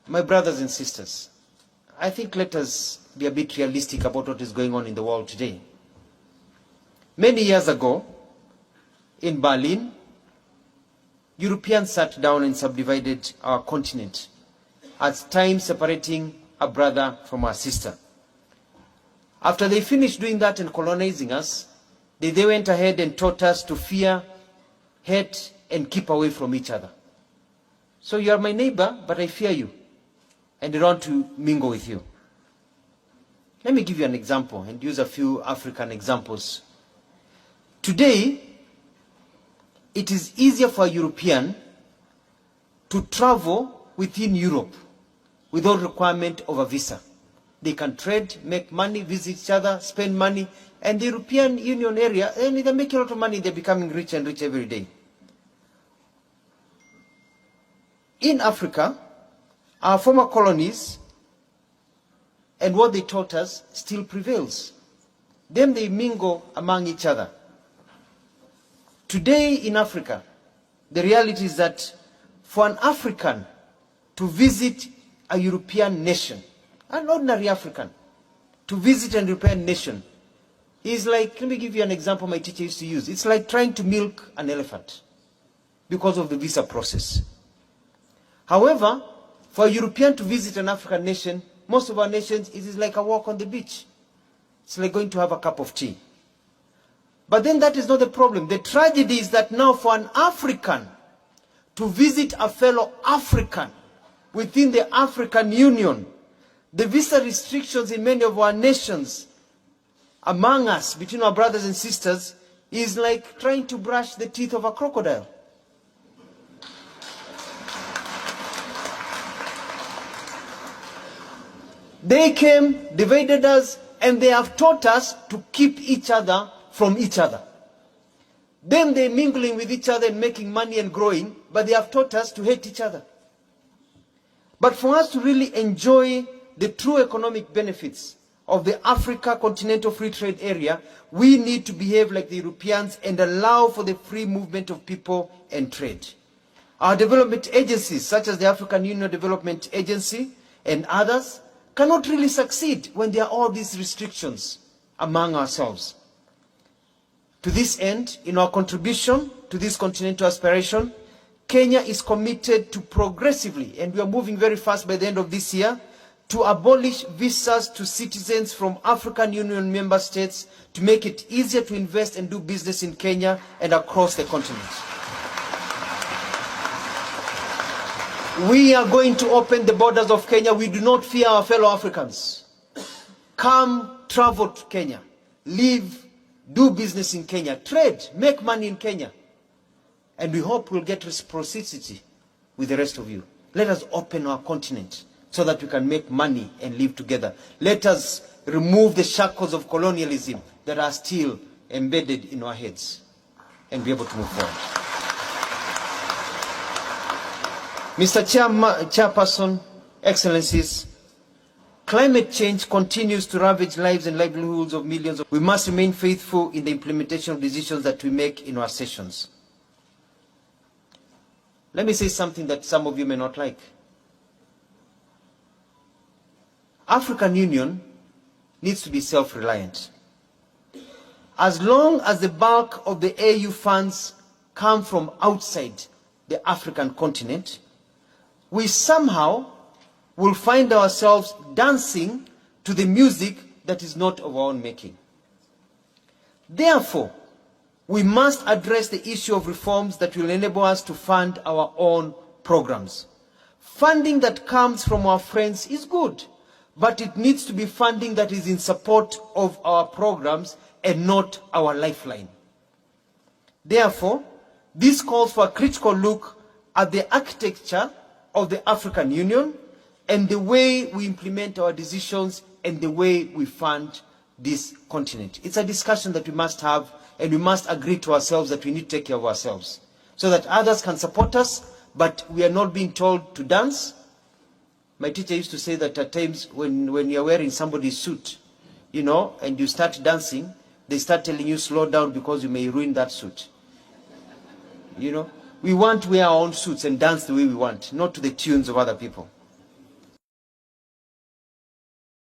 My brothers and sisters, I think let us be a bit realistic about what is going on in the world today. Many years ago, in Berlin, Europeans sat down and subdivided our continent, at times separating a brother from our sister. After they finished doing that and colonizing us, they went ahead and taught us to fear, hate, and keep away from each other. So you are my neighbor, but I fear you, and I don't want to mingle with you. Let me give you an example and use a few African examples. Today, it is easier for a European to travel within Europe without requirement of a visa. They can trade, make money, visit each other, spend money, and the European Union area, they're making a lot of money, they're becoming rich and rich every day. In Africa, our former colonies and what they taught us still prevails. Then they mingle among each other. Today in Africa, the reality is that for an African to visit a European nation, an ordinary African, to visit a European nation, is like, let me give you an example my teacher used to use. It's like trying to milk an elephant because of the visa process. However, for a European to visit an African nation, most of our nations, it is like a walk on the beach. It's like going to have a cup of tea. But then that is not the problem. The tragedy is that now for an African to visit a fellow African within the African Union, the visa restrictions in many of our nations, among us, between our brothers and sisters, is like trying to brush the teeth of a crocodile. They came, divided us, and they have taught us to keep each other from each other. Then they're mingling with each other and making money and growing, but they have taught us to hate each other. But for us to really enjoy the true economic benefits of the Africa Continental Free Trade Area, we need to behave like the Europeans and allow for the free movement of people and trade. Our development agencies, such as the African Union Development Agency and others, cannot really succeed when there are all these restrictions among ourselves. To this end, in our contribution to this continental aspiration, Kenya is committed to progressively, and we are moving very fast by the end of this year, to abolish visas to citizens from African Union member states to make it easier to invest and do business in Kenya and across the continent. We are going to open the borders of Kenya. We do not fear our fellow Africans. Come, travel to Kenya. Live, do business in Kenya. Trade, make money in Kenya. And we hope we'll get reciprocity with the rest of you. Let us open our continent so that we can make money and live together. Let us remove the shackles of colonialism that are still embedded in our heads and be able to move forward. Mr. Chairperson, Excellencies, climate change continues to ravage lives and livelihoods of millions. We must remain faithful in the implementation of decisions that we make in our sessions. Let me say something that some of you may not like. African Union needs to be self-reliant. As long as the bulk of the AU funds come from outside the African continent, we somehow will find ourselves dancing to the music that is not of our own making. Therefore, we must address the issue of reforms that will enable us to fund our own programs. Funding that comes from our friends is good, but it needs to be funding that is in support of our programs and not our lifeline. Therefore, this calls for a critical look at the architecture of the African Union and the way we implement our decisions and the way we fund this continent. It's a discussion that we must have, and we must agree to ourselves that we need to take care of ourselves so that others can support us, but we are not being told to dance. My teacher used to say that at times when you're wearing somebody's suit, you know, and you start dancing, they start telling you slow down because you may ruin that suit. You know, we want to wear our own suits and dance the way we want, not to the tunes of other people.